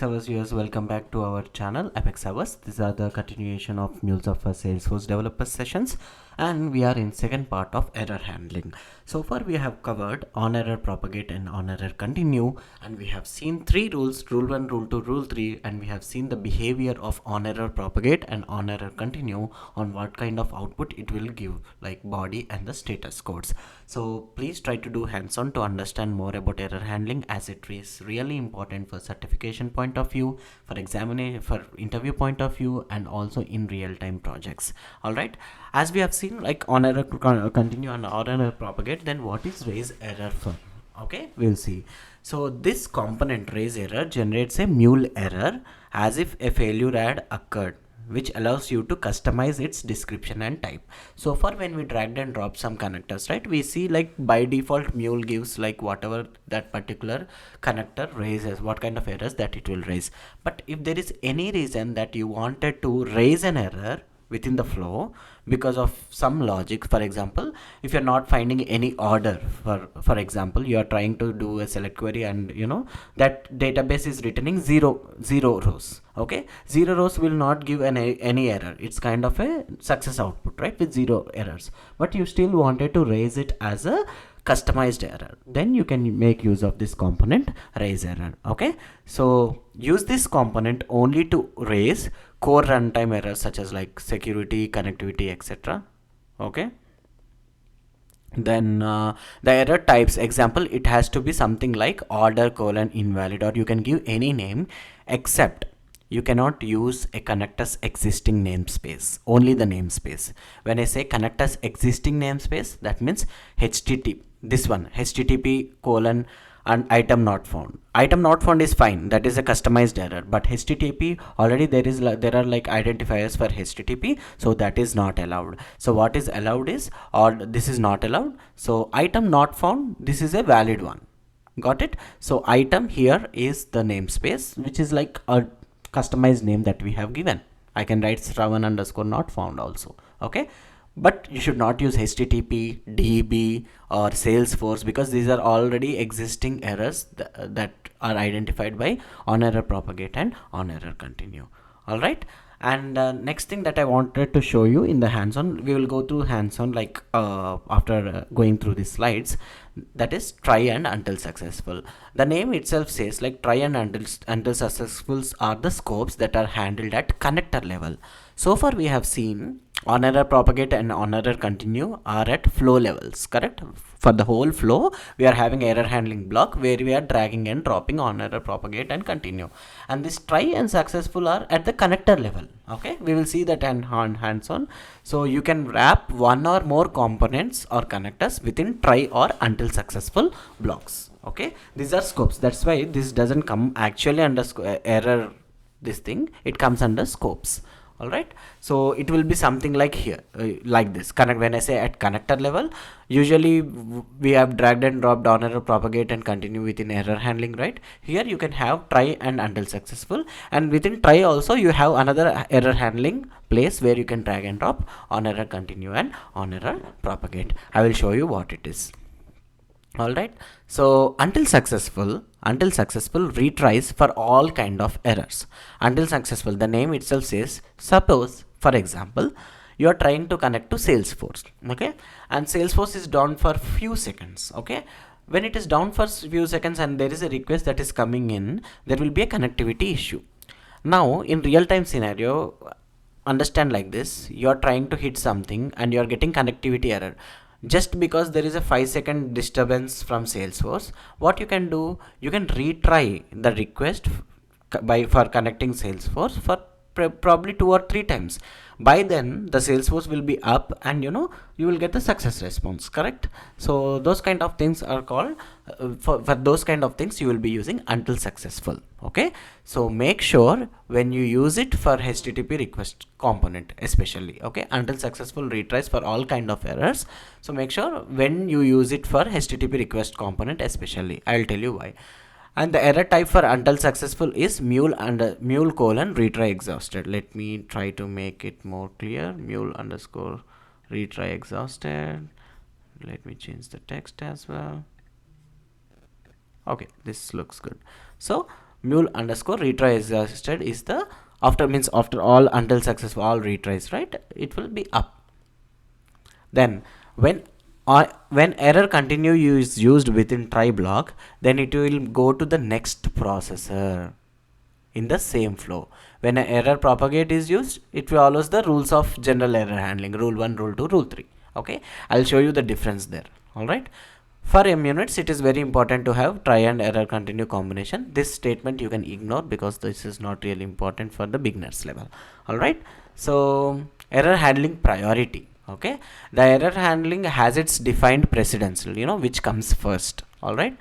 Hours viewers, welcome back to our channel Apex Hours. These are the continuation of Salesforce developer sessions, and we are in second part of error handling. So far we have covered on error propagate and on error continue, and we have seen three rules: rule 1, rule 2, rule 3, and we have seen the behavior of on error propagate and on error continue, on what kind of output it will give, like body and the status codes. So please try to do hands-on to understand more about error handling, as it is really important for certification point of view, for examination, for interview point of view, and also in real-time projects. All right, as we have seen, like on error continue and on error propagate, then what is raise error for? Okay, we'll see. So this component raise error generates a mule error as if a failure had occurred, which allows you to customize its description and type. So far when we dragged and dropped some connectors, right, we see like by default Mule gives like whatever that particular connector raises, what kind of errors that it will raise. But if there is any reason that you wanted to raise an error within the flow because of some logic, for example, if you're not finding any order, for example, you are trying to do a select query and that database is returning zero rows. Okay, zero rows will not give any error. It's kind of a success output, right, with zero errors, but you still wanted to raise it as a customized error. Then you can make use of this component raise error. Okay, so use this component only to raise core runtime errors such as like security, connectivity, etc. Okay, then the error types, example, it has to be something like order colon invalid, or you can give any name, except you cannot use a connector's existing namespace, only the namespace. When I say connector's existing namespace, that means http, this one, http colon and item not found. Item not found is fine, that is a customized error, but http already there are like identifiers for http, so that is not allowed. So what is allowed is, or this is not allowed. So item not found, this is a valid one. Got it? So item here is the namespace, which is like a customized name that we have given. I can write Shravan underscore not found also. Okay, but you should not use http, db, or salesforce, because these are already existing errors that are identified by on error propagate and on error continue. All right, and next thing that I wanted to show you in the hands-on, we will go through hands-on like after going through the slides, that is try and until successful. The name itself says like try and until successfuls are the scopes that are handled at connector level. So far we have seen on error propagate and on error continue are at flow levels, correct? For the whole flow we are having error handling block where we are dragging and dropping on error propagate and continue, and this try and successful are at the connector level. Okay, we will see that on hands-on. So you can wrap one or more components or connectors within try or until successful blocks. Okay, these are scopes, that's why this doesn't come actually under error, this thing, it comes under scopes. All right, so it will be something like here, like this connect. When I say at connector level, usually we have dragged and dropped on error propagate and continue within error handling, right? Here you can have try and until successful, and within try also you have another error handling place where you can drag and drop on error continue and on error propagate. I will show you what it is. All right, so until successful retries for all kind of errors. Until successful, the name itself says, suppose for example you are trying to connect to Salesforce, okay, and Salesforce is down for few seconds. Okay, when it is down for few seconds and there is a request that is coming in, there will be a connectivity issue. Now in real time scenario, understand like this, you are trying to hit something and you are getting connectivity error. Just because there is a 5-second disturbance from Salesforce, what you can do, you can retry the request for connecting Salesforce for probably 2 or 3 times. By then the Salesforce will be up and you will get the success response, correct? So those kind of things are called for those kind of things you will be using until successful. Okay, so make sure when you use it for HTTP request component especially, okay, until successful retries for all kind of errors. So make sure when you use it for HTTP request component especially, I'll tell you why. And the error type for until successful is mule colon retry exhausted. Let me try to make it more clear. Mule underscore retry exhausted. Let me change the text as well. Okay, this looks good. So mule underscore retry exhausted is the after means after all until successful all retries, right? It will be up. Then when error continue is used within try block, then it will go to the next processor in the same flow. When an error propagate is used, it follows the rules of general error handling, rule 1, rule 2, rule 3. Okay, I'll show you the difference there. All right, for M units it is very important to have try and error continue combination. This statement you can ignore because this is not really important for the beginners level. All right, so error handling priority. Okay, the error handling has its defined precedence, which comes first. All right,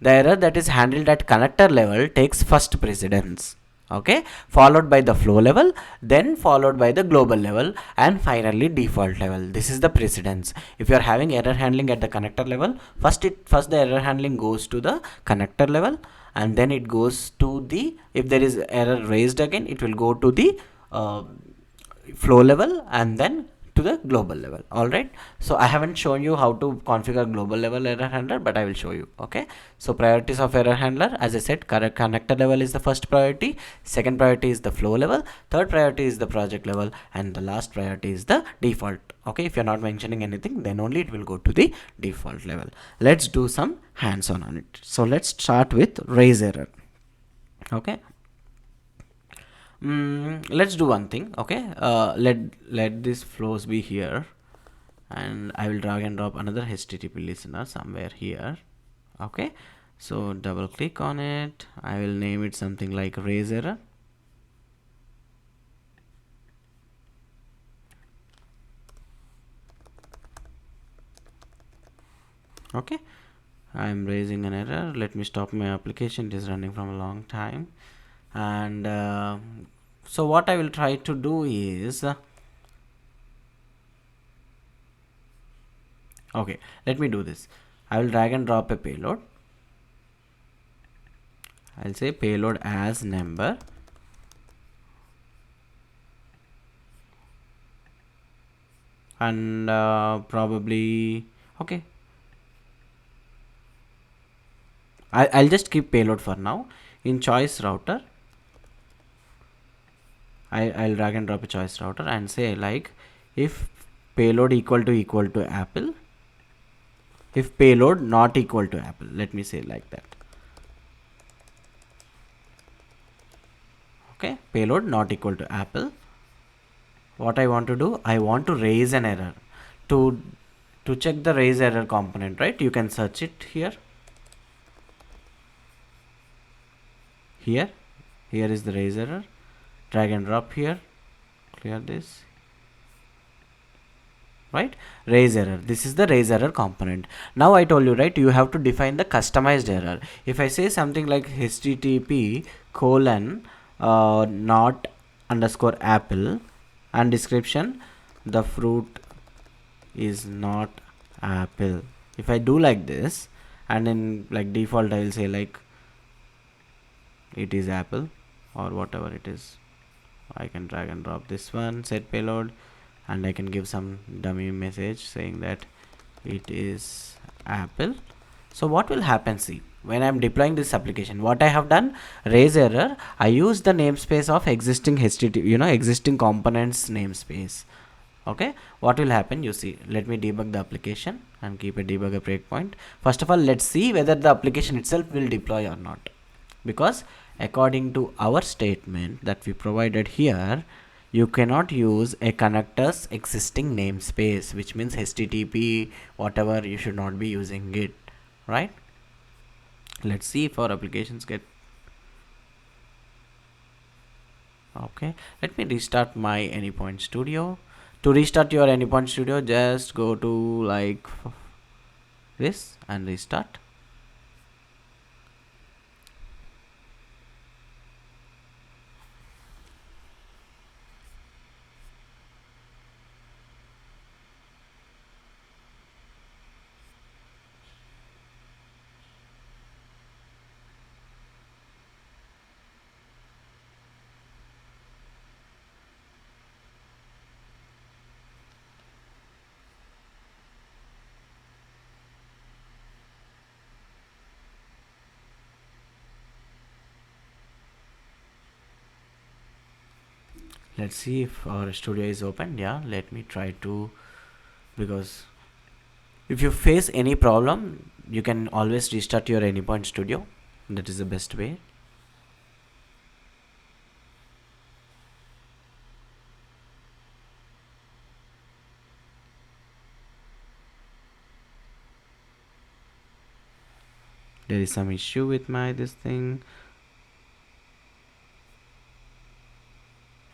the error that is handled at connector level takes first precedence. Okay, followed by the flow level, then followed by the global level, and finally default level. This is the precedence. If you are having error handling at the connector level, first the error handling goes to the connector level, and then it goes to the, if there is error raised again, it will go to the flow level, and then to the global level. All right, so I haven't shown you how to configure global level error handler, but I will show you. Okay, so priorities of error handler, as I said, correct connector level is the first priority, second priority is the flow level, third priority is the project level, and the last priority is the default. Okay, if you're not mentioning anything, then only it will go to the default level. Let's do some hands-on on it. So let's start with raise error. Okay, let's do one thing. Okay, let these flows be here, and I will drag and drop another HTTP listener somewhere here. Okay, so double click on it. I will name it something like raise error. Okay, I'm raising an error. Let me stop my application, it is running from a long time. And so what I will try to do is okay, let me do this. I will drag and drop a payload. I'll say payload as number, and probably okay, I'll just keep payload for now. In choice router, I'll drag and drop a choice router and say like if payload equal to apple, if payload not equal to apple, let me say like that. Okay, payload not equal to apple. What I want to do, I want to raise an error. To check the raise error component, right? You can search it here. Here is the raise error. Drag and drop here. Clear this. Right, raise error, this is the raise error component. Now I told you, right, you have to define the customized error. If I say something like http colon not underscore apple and description, the fruit is not apple. If I do like this, and in like default I will say like it is apple or whatever it is, I can drag and drop this one, set payload, and I can give some dummy message saying that it is apple. So what will happen, see, when I'm deploying this application, what I have done, raise error, I use the namespace of existing HTTP, existing components namespace. Okay, what will happen, you see, let me debug the application and keep a debugger breakpoint. First of all, let's see whether the application itself will deploy or not, because according to our statement that we provided here, you cannot use a connector's existing namespace, which means HTTP whatever, you should not be using it, right? Let's see if our applications get okay. Let me restart my Anypoint Studio. To restart your Anypoint Studio, just go to like this and restart. Let's see if our studio is open. Yeah, let me try to, because if you face any problem, you can always restart your Anypoint Studio. That is the best way. There is some issue with my this thing.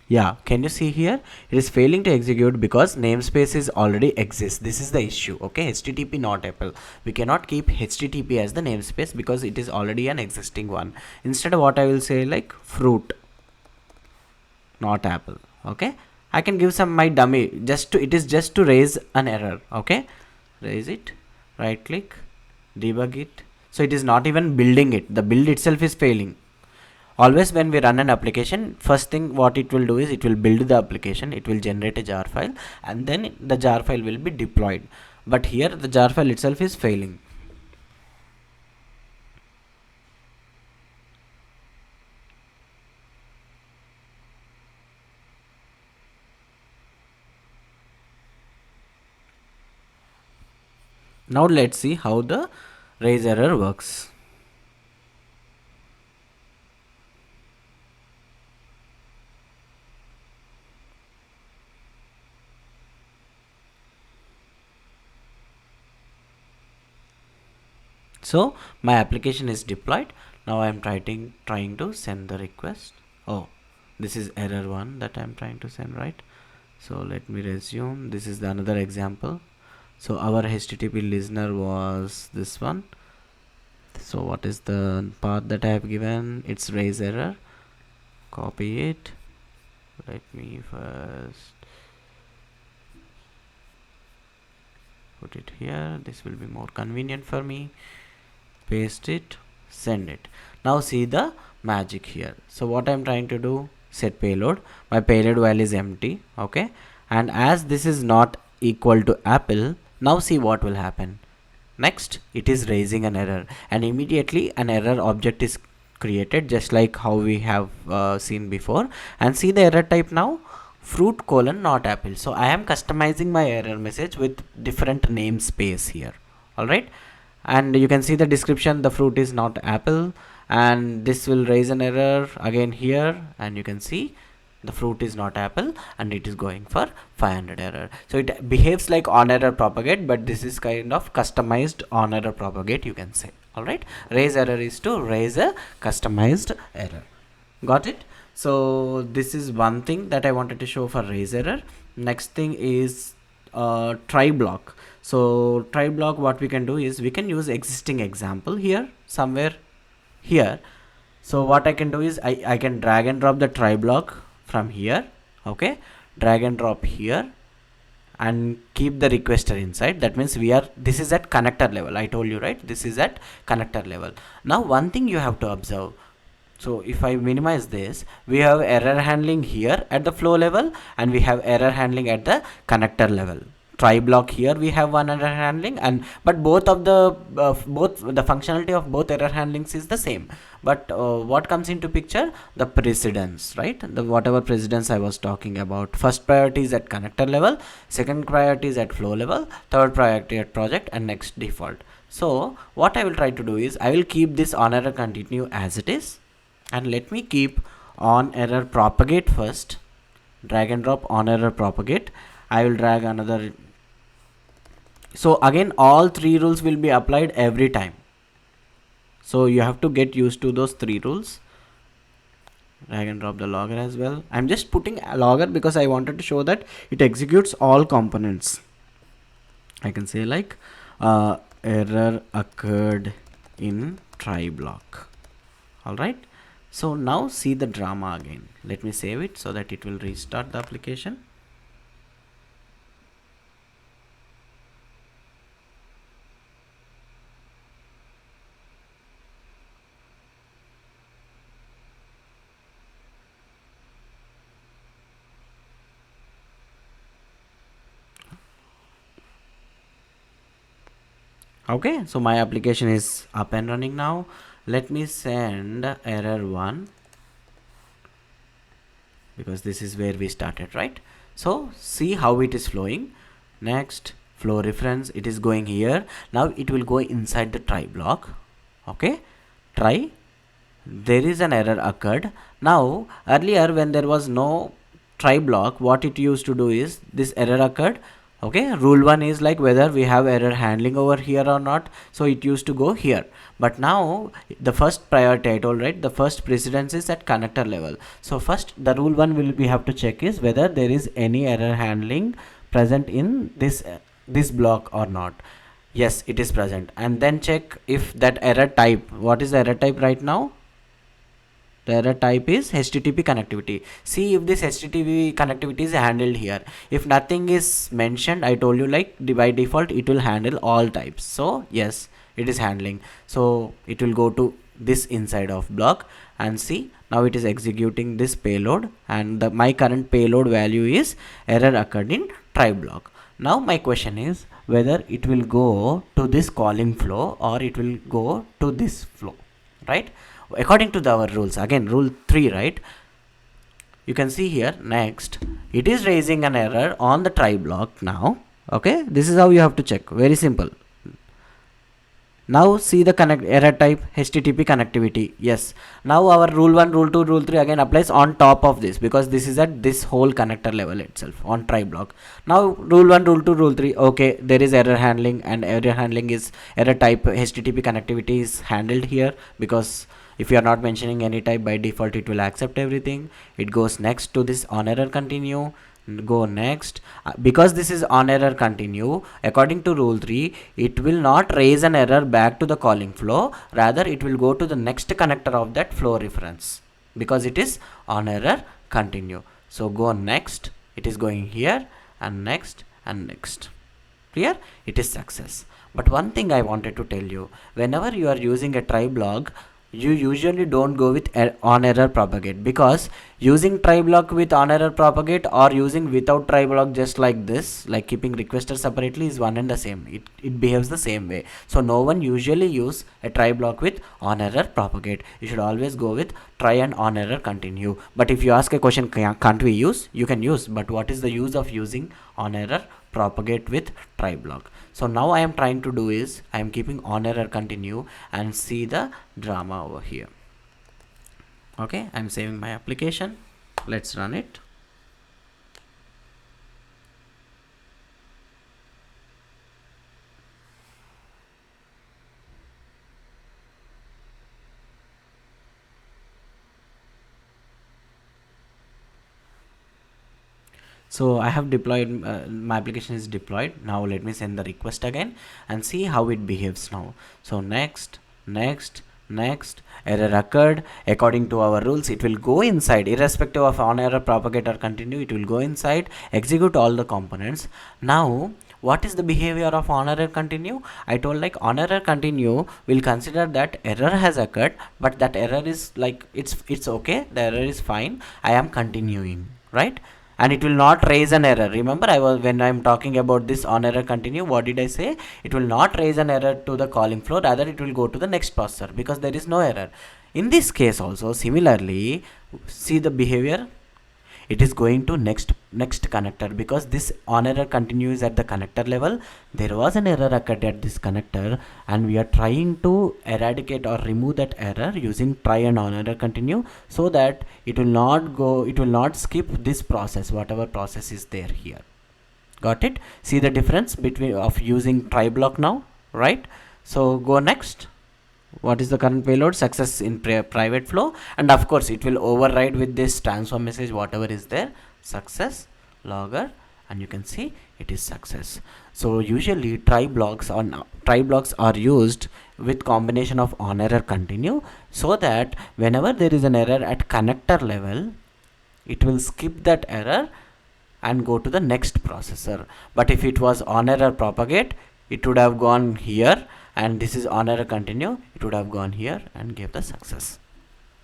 Yeah, can you see here? It is failing to execute because namespace is already exists. This is the issue. Okay, HTTP not Apple. We cannot keep HTTP as the namespace because it is already an existing one. Instead of what I will say like fruit, not apple. Okay, I can give some my dummy just to, it is just to raise an error. Okay, raise it, right click, debug it. So it is not even building it. The build itself is failing. Always when we run an application, first thing what it will do is it will build the application, it will generate a jar file, and then the jar file will be deployed. But here the jar file itself is failing. Now let's see how the raise error works. So my application is deployed. Now I am trying to send the request. Oh, this is error 1 that I am trying to send, right? So let me resume. This is the another example. So our HTTP listener was this one. So what is the path that I have given? It's raise error. Copy it. Let me first put it here. This will be more convenient for me. Paste it, send it. Now see the magic here. So what I'm trying to do, set payload. My payload value is empty. Okay, and as this is not equal to apple, now see what will happen. Next, it is raising an error, and immediately an error object is created, just like how we have seen before. And see the error type now, fruit colon not apple. So I am customizing my error message with different namespace here. All right, and you can see the description, the fruit is not apple, and this will raise an error again here, and you can see the fruit is not apple, and it is going for 500 error. So it behaves like on error propagate, but this is kind of customized on error propagate, you can say. All right, raise error is to raise a customized error. Got it? So this is one thing that I wanted to show for raise error. Next thing is try block. So try block, what we can do is we can use existing example here somewhere here. So what I can do is I can drag and drop the try block from here. Okay, drag and drop here and keep the requester inside. That means this is at connector level. I told you, right? This is at connector level. Now one thing you have to observe. So if I minimize this, we have error handling here at the flow level, and we have error handling at the connector level. Try block here we have one error handling, and but both of the functionality of both error handlings is the same. But what comes into picture? The precedence, right? The whatever precedence I was talking about. First priority is at connector level, second priority is at flow level, third priority at project, and next default. So what I will try to do is I will keep this on error continue as it is, and let me keep on error propagate first. Drag and drop on error propagate. I will drag another. So again all three rules will be applied every time, so you have to get used to those three rules. Drag and drop the logger as well. I'm just putting a logger because I wanted to show that it executes all components. I can say like error occurred in try block. All right, so now see the drama again. Let me save it so that it will restart the application. Okay, so my application is up and running now. Let me send error 1. because this is where we started, right? So see how it is flowing. Next, flow reference, it is going here. Now it will go inside the try block. Okay, try, there is an error occurred. Now earlier when there was no try block, what it used to do is this error occurred. Okay, rule 1 is like whether we have error handling over here or not, so it used to go here. But now the first priority, I told, right, the first precedence is at connector level. So first the rule 1 will we have to check is whether there is any error handling present in this block or not. Yes, it is present. And then check if that error type, what is the error type right now? The error type is HTTP connectivity. See if this HTTP connectivity is handled here. If nothing is mentioned, I told you like by default it will handle all types. So yes, it is handling. So it will go to this inside of block and see now it is executing this payload, and my current payload value is error occurred in try block. Now my question is whether it will go to this calling flow or it will go to this flow, right? According to our rules, again rule 3, right? You can see here, next it is raising an error on the try block now. Okay, this is how you have to check, very simple. Now see the error type HTTP connectivity. Yes, now our rule 1, rule 2, rule 3 again applies on top of this, because this is at this whole connector level itself on try block. Now rule 1, rule 2, rule 3, okay, there is error handling, and error handling is error type HTTP connectivity is handled here, because if you are not mentioning any type, by default it will accept everything. It goes next to this on error continue, go next. Because this is on error continue, according to rule 3 it will not raise an error back to the calling flow, rather it will go to the next connector of that flow reference, because it is on error continue. So go next, it is going here, and next and next. Clear? It is success. But one thing I wanted to tell you, whenever you are using a try block, you usually don't go with on error propagate, because using try block with on error propagate or using without try block just like this, like keeping requester separately, is one and the same. It behaves the same way. So no one usually use a try block with on error propagate. You should always go with try and on error continue. But if you ask a question, can't we use? You can use, but what is the use of using on error propagate with try block? So now I am trying to do is I am keeping on error continue, and see the drama over here. Okay, I am saving my application. Let's run it. So I have deployed, my application is deployed. Now let me send the request again and see how it behaves now. So next, error occurred. According to our rules, it will go inside, irrespective of on error propagate or continue, it will go inside, execute all the components. Now what is the behavior of on error continue? I told like on error continue will consider that error has occurred, but that error is like it's okay, the error is fine, I am continuing, right? And it will not raise an error. Remember, when I'm talking about this on error continue, what did I say? It will not raise an error to the calling flow, rather it will go to the next processor, because there is no error. In this case also similarly, see the behavior, it is going to next connector, because this on error continues at the connector level. There was an error occurred at this connector, and we are trying to eradicate or remove that error using try and on error continue, so that it will not skip this process, whatever process is there here. Got it? See the difference between of using try block now, right? So go next. What is the current payload? Success in private flow, and of course it will override with this transform message, whatever is there, success logger, and you can see it is success. So usually try blocks are used with combination of on error continue, so that whenever there is an error at connector level, it will skip that error and go to the next processor. But if it was on error propagate, it would have gone here, and this is on error continue, it would have gone here and gave the success.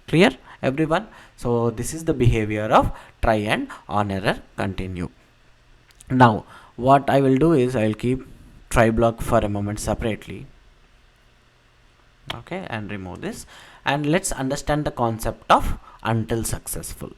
Clear everyone? So this is the behavior of try and on error continue. Now what I will do is I will keep try block for a moment separately, okay, and remove this, and let's understand the concept of until successful.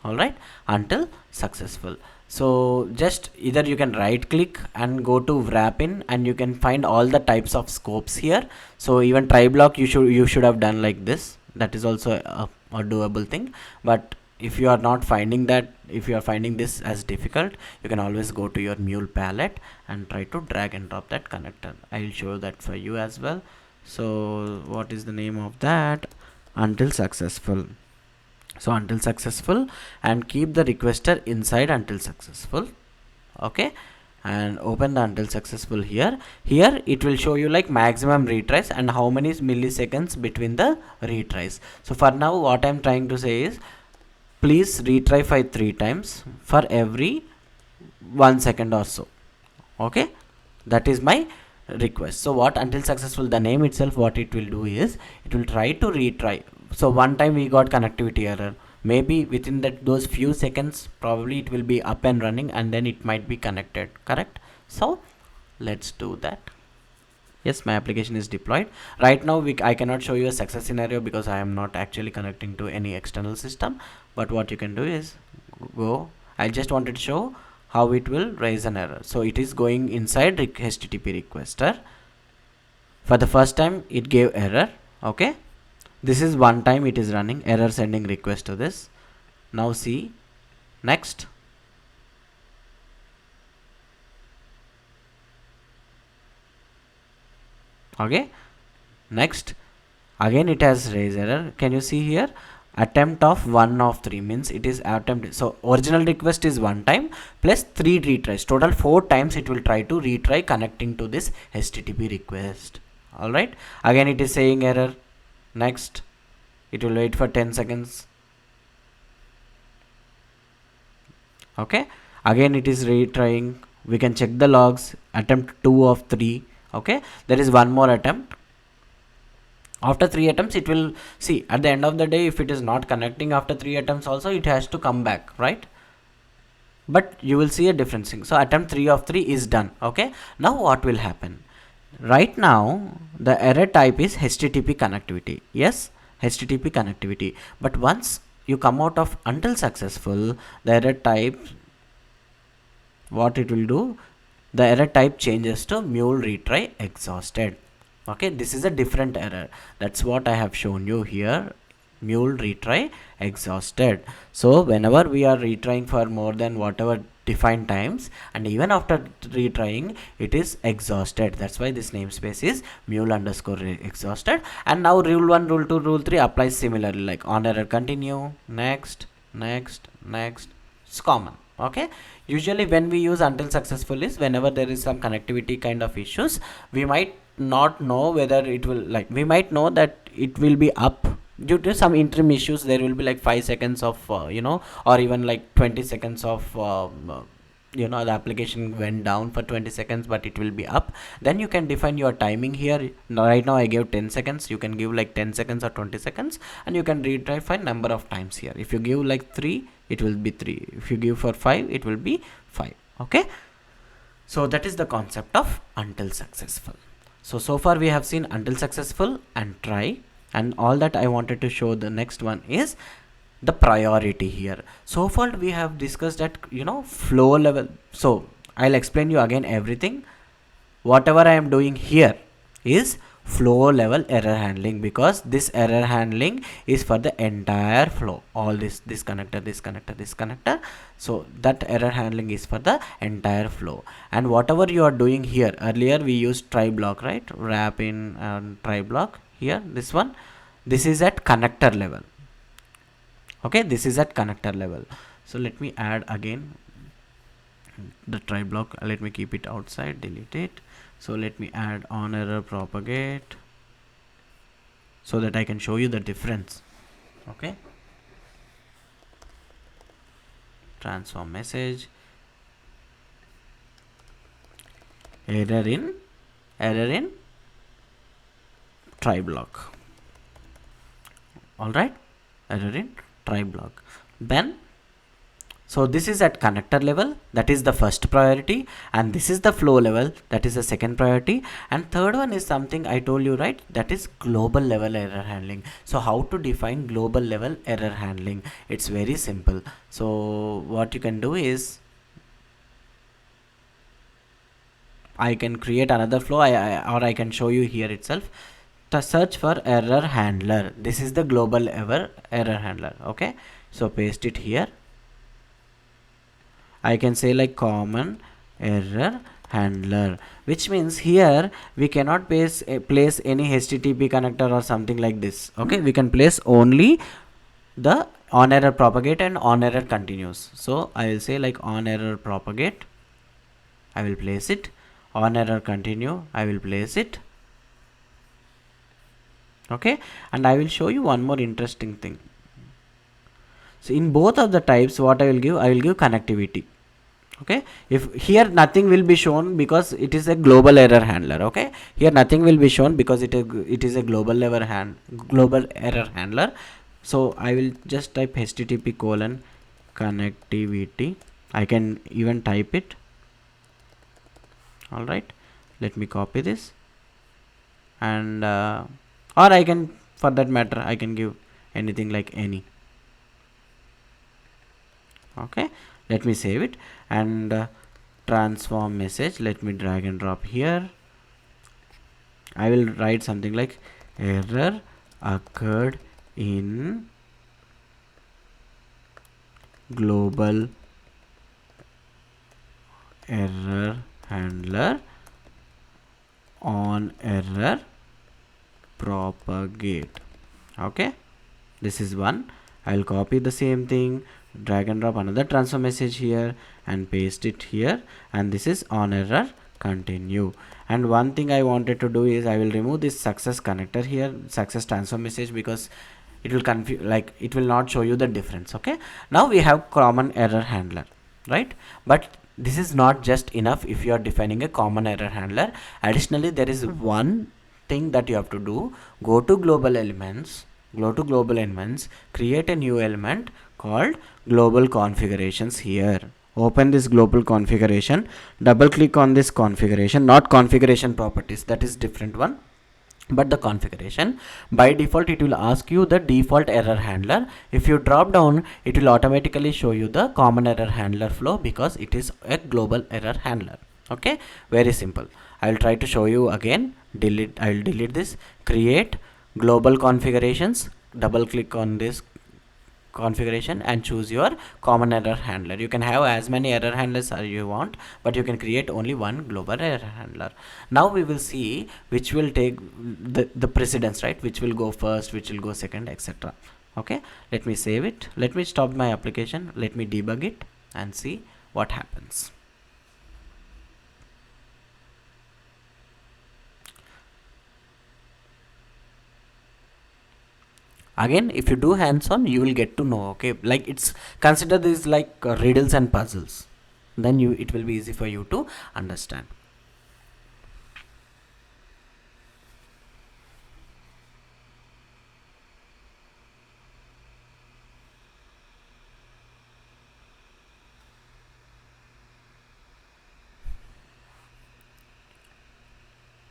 all right, until successful. So just either you can right click and go to wrap in, and you can find all the types of scopes here. So even try block you should have done like this. That is also a doable thing. But if you are not finding that, if you are finding this as difficult, you can always go to your Mule palette and try to drag and drop that connector. I'll show that for you as well. So what is the name of that? Until successful. So until successful, and keep the requester inside until successful. Okay, and open the until successful here. Here it will show you like maximum retries and how many milliseconds between the retries. So for now what I'm trying to say is, please retry for 3 times for every 1 second or so. Okay, that is my request. So what until successful, the name itself, what it will do is it will try to retry. So one time we got connectivity error, maybe within those few seconds probably it will be up and running, and then it might be connected, correct? So let's do that. Yes, my application is deployed right now. I cannot show you a success scenario because I am not actually connecting to any external system. But what you can do is go, I just wanted to show how it will raise an error. So it is going inside HTTP requester. For the first time it gave error. Okay, this is one time it is running error sending request to this. Now see, next. Okay, next, again it has raised error. Can you see here? Attempt of 1 of 3 means it is attempt. So original request is 1 time plus 3 retries, total 4 times it will try to retry connecting to this HTTP request. All right, again it is saying error. Next, it will wait for 10 seconds. Okay, again it is retrying. We can check the logs. Attempt 2 of 3. Okay, there is one more attempt. After 3 attempts it will see, at the end of the day, if it is not connecting after 3 attempts also, it has to come back, right? But you will see a difference thing. So attempt 3 of 3 is done. Okay, now what will happen? Right now the error type is HTTP connectivity. Yes, HTTP connectivity. But once you come out of until successful, the error type, what it will do, the error type changes to Mule retry exhausted. Okay, this is a different error. That's what I have shown you here, Mule retry exhausted. So whenever we are retrying for more than whatever defined times, and even after retrying it is exhausted, that's why this namespace is Mule underscore exhausted. And now rule 1, rule 2, rule 3 applies similarly, like on error continue, next, next, next. It's common. Okay, usually when we use until successful is whenever there is some connectivity kind of issues, we might not know whether it will, like, we might know that it will be up due to some interim issues. There will be like 5 seconds of or even like 20 seconds of the application went down for 20 seconds, but it will be up. Then you can define your timing here. Right now I gave 10 seconds. You can give like 10 seconds or 20 seconds, and you can redefine number of times here. If you give like 3, it will be 3. If you give for 5, it will be 5. Okay, so that is the concept of until successful. So far we have seen until successful and try, and all that I wanted to show. The next one is the priority here. So far we have discussed that flow level. So I'll explain you again everything. Whatever I am doing here is flow level error handling, because this error handling is for the entire flow. All this connector, this connector, this connector. So that error handling is for the entire flow. And whatever you are doing here, earlier we used try block, right? Wrap in and try block. Here this one, this is at connector level. Okay, this is at connector level. So let me add again the try block. Let me keep it outside, delete it. So let me add on error propagate so that I can show you the difference. Okay, transform message, error in try block. All right, error in try block. Then So this is at connector level, that is the first priority, and this is the flow level, that is the second priority, and third one is something I told you, right, that is global level error handling. So how to define global level error handling? It's very simple. So what you can do is, I can create another flow, or I can show you here itself. To search for error handler, this is the global error handler. Okay, so paste it here. I can say like common error handler, which means here we cannot place any HTTP connector or something like this. Okay, we can place only the on error propagate and on error continues. So I will say like on error propagate, I will place it. On error continue, I will place it. Okay, and I will show you one more interesting thing. So in both of the types, what I will give connectivity. Okay, if here nothing will be shown because it is a global error handler. Okay, here nothing will be shown because it is a global error handler. So I will just type http colon connectivity. I can even type it. All right, let me copy this, and or I can, for that matter, I can give anything like any. Okay, let me save it, and transform message, let me drag and drop here. I will write something like error occurred in global error handler on error propagate. Okay, this is one. I will copy the same thing, drag and drop another transfer message here and paste it here, and this is on error continue. And one thing I wanted to do is I will remove this success connector here, success transfer message, because it will confuse, like it will not show you the difference. Okay, now we have common error handler, right? But this is not just enough. If you are defining a common error handler, additionally there is one thing that you have to do. Go to global elements, create a new element called global configurations here. Open this global configuration, double click on this configuration, not configuration properties, that is different one, but the configuration. By default it will ask you the default error handler. If you drop down, it will automatically show you the common error handler flow because it is a global error handler. Okay, very simple. I will try to show you again. I will delete this, create global configurations, double click on this configuration and choose your common error handler. You can have as many error handlers as you want, but you can create only one global error handler. Now we will see which will take the precedence, right? Which will go first, which will go second, etc. Okay, let me save it. Let me stop my application. Let me debug it and see what happens. Again, if you do hands-on, you will get to know. Okay, like it's, consider this like riddles and puzzles, then it will be easy for you to understand.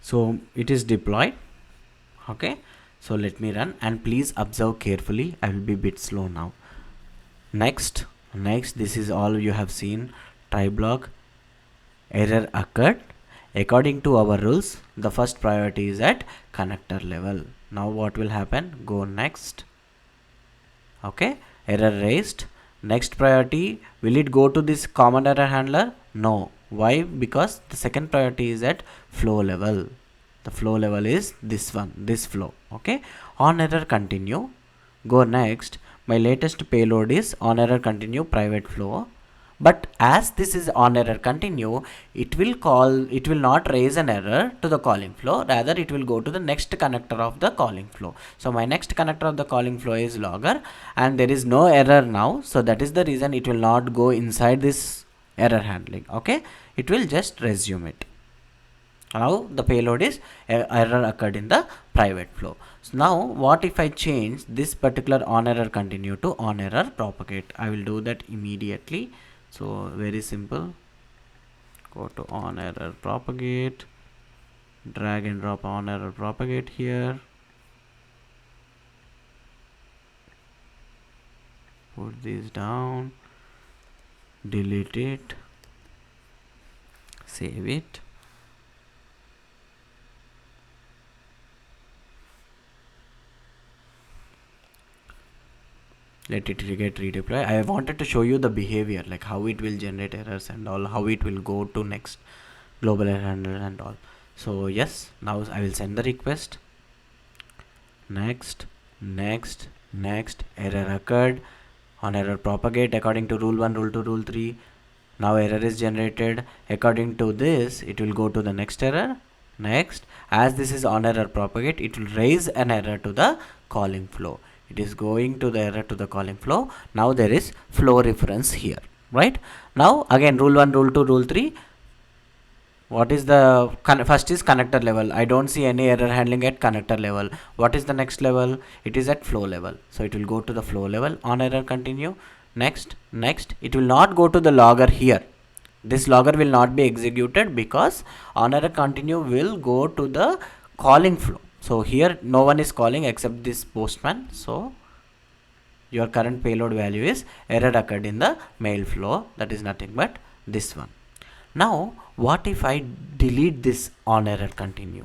So it is deployed. Okay, so let me run and please observe carefully. I will be a bit slow now. Next, this is all you have seen. Try block, error occurred. According to our rules, the first priority is at connector level. Now what will happen? Go next. Okay, error raised. Next priority, will it go to this common error handler? No. Why? Because the second priority is at flow level. The flow level is this one, this flow. Okay, on error continue. Go next. My latest payload is on error continue private flow. But as this is on error continue, it will not raise an error to the calling flow, rather it will go to the next connector of the calling flow. So my next connector of the calling flow is logger, and there is no error now, so that is the reason it will not go inside this error handling. Okay, it will just resume it. Now the payload is error occurred in the private flow. So now what if I change this particular on error continue to on error propagate? I will do that immediately. So very simple, go to on error propagate, drag and drop on error propagate here, put this down, delete it, save it. Let it get redeploy. I wanted to show you the behavior, like how it will generate errors and all, how it will go to next global error handler and all. So yes, now I will send the request. Next, next, next, error occurred, on error propagate according to rule 1, rule 2, rule 3. Now error is generated. According to this, it will go to the next error. Next, as this is on error propagate, it will raise an error to the calling flow. It is going to the error to the calling flow. Now there is flow reference here, right? Now again, rule 1, rule 2, rule 3. What is the first is connector level. I don't see any error handling at connector level. What is the next level? It is at flow level. So it will go to the flow level. On error continue. Next, next. It will not go to the logger here. This logger will not be executed because on error continue will go to the calling flow. So here no one is calling except this postman. So your current payload value is error occurred in the mail flow. That is nothing but this one. Now what if I delete this on error continue?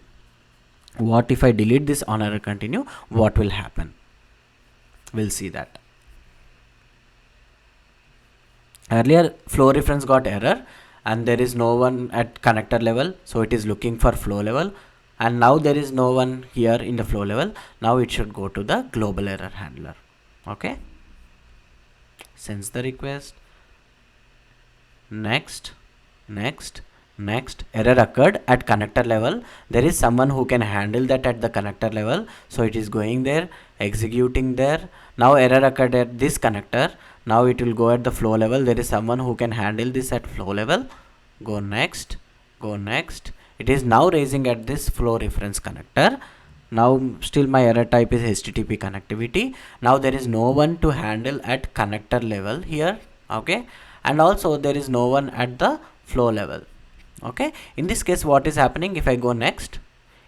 What if I delete this on error continue? What will happen? We'll see that. Earlier flow reference got error and there is no one at connector level, so it is looking for flow level, and now there is no one here in the flow level. Now it should go to the global error handler. Okay, sends the request. Next, next, next, error occurred at connector level. There is someone who can handle that at the connector level, so it is going there, executing there. Now error occurred at this connector. Now it will go at the flow level. There is someone who can handle this at flow level. Go next, go next. It is now raising at this flow reference connector. Now still my error type is HTTP connectivity. Now there is no one to handle at connector level here. Okay, and also there is no one at the flow level. Okay, in this case what is happening? If I go next,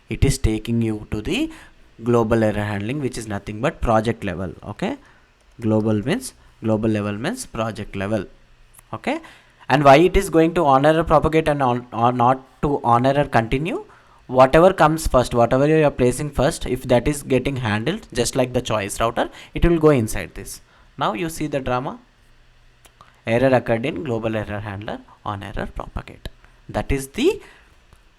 it is taking you to the global error handling, which is nothing but project level. Okay, global level means project level. Okay, and why it is going to on error propagate and on or not to on error continue? Whatever comes first, whatever you are placing first, if that is getting handled just like the choice router, it will go inside this. Now you see the drama. Error occurred in global error handler, on error propagate. That is the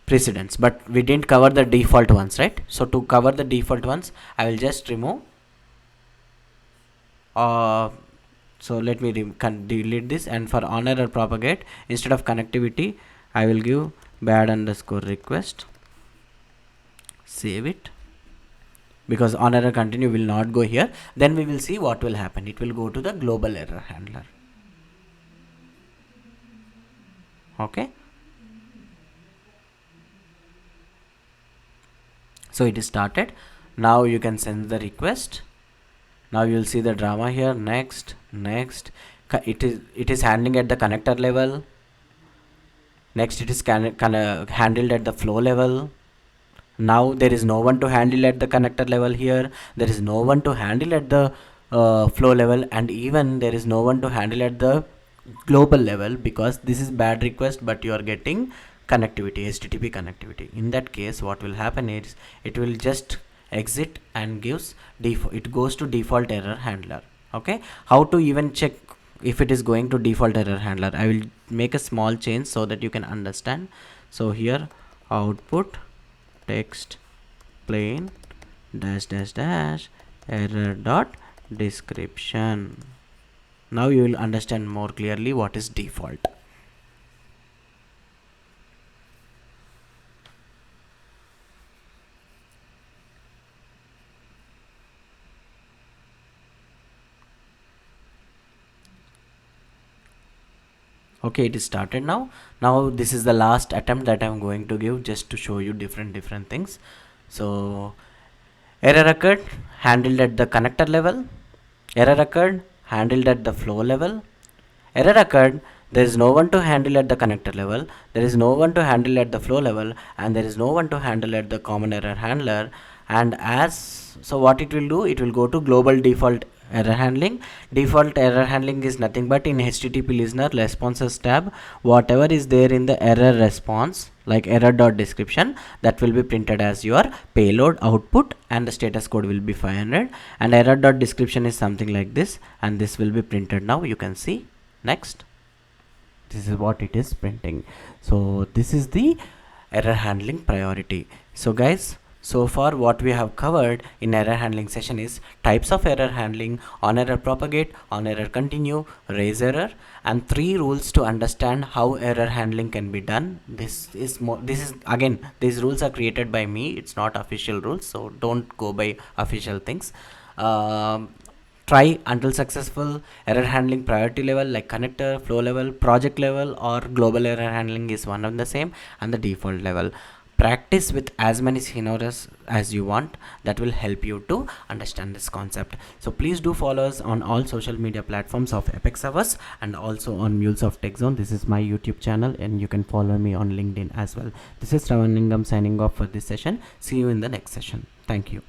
precedence, but we didn't cover the default ones, right? So to cover the default ones, I will just remove. So let me delete this, and for on error propagate, instead of connectivity, I will give bad underscore request. Save it, because on error continue will not go here. Then we will see what will happen. It will go to the global error handler. Okay, so it is started. Now you can send the request. Now you will see the drama here. Next, next, it is handling at the connector level. Next, it is handled at the flow level. Now there is no one to handle at the connector level here. There is no one to handle at the flow level, and even there is no one to handle at the global level, because this is bad request, but you are getting connectivity, HTTP connectivity. In that case, what will happen is it will just exit and gives it goes to default error handler. Okay, how to even check if it is going to default error handler? I will make a small change so that you can understand. So here, output text plain dash dash dash error dot description. Now you will understand more clearly what is default. Okay, it is started now. Now this is the last attempt that I'm going to give, just to show you different things. So Error occurred, handled at the connector level. Error occurred, handled at the flow level. Error occurred, there is no one to handle at the connector level, there is no one to handle at the flow level, and there is no one to handle at the common error handler. And as so, what it will do, it will go to global default error handling. Default error handling is nothing but in HTTP listener responses tab, whatever is there in the error response, like error dot description, that will be printed as your payload output, and the status code will be 500, and error dot description is something like this, and this will be printed. Now you can see. Next, this is what it is printing. So this is the error handling priority. So guys, so far what we have covered in error handling session is types of error handling, on error propagate, on error continue, raise error, and 3 rules to understand how error handling can be done. This is again, these rules are created by me, it's not official rules, so don't go by official things. Try until successful. Error handling priority level like connector, flow level, project level, or global error handling is one and the same, and the default level. Practice with as many scenarios as you want, that will help you to understand this concept. So please do follow us on all social media platforms of Apex Hours, and also on MuleSoft-TechZone. This is my YouTube channel, and you can follow me on LinkedIn as well. This is Ravanlingam signing off for this session. See you in the next session. Thank you.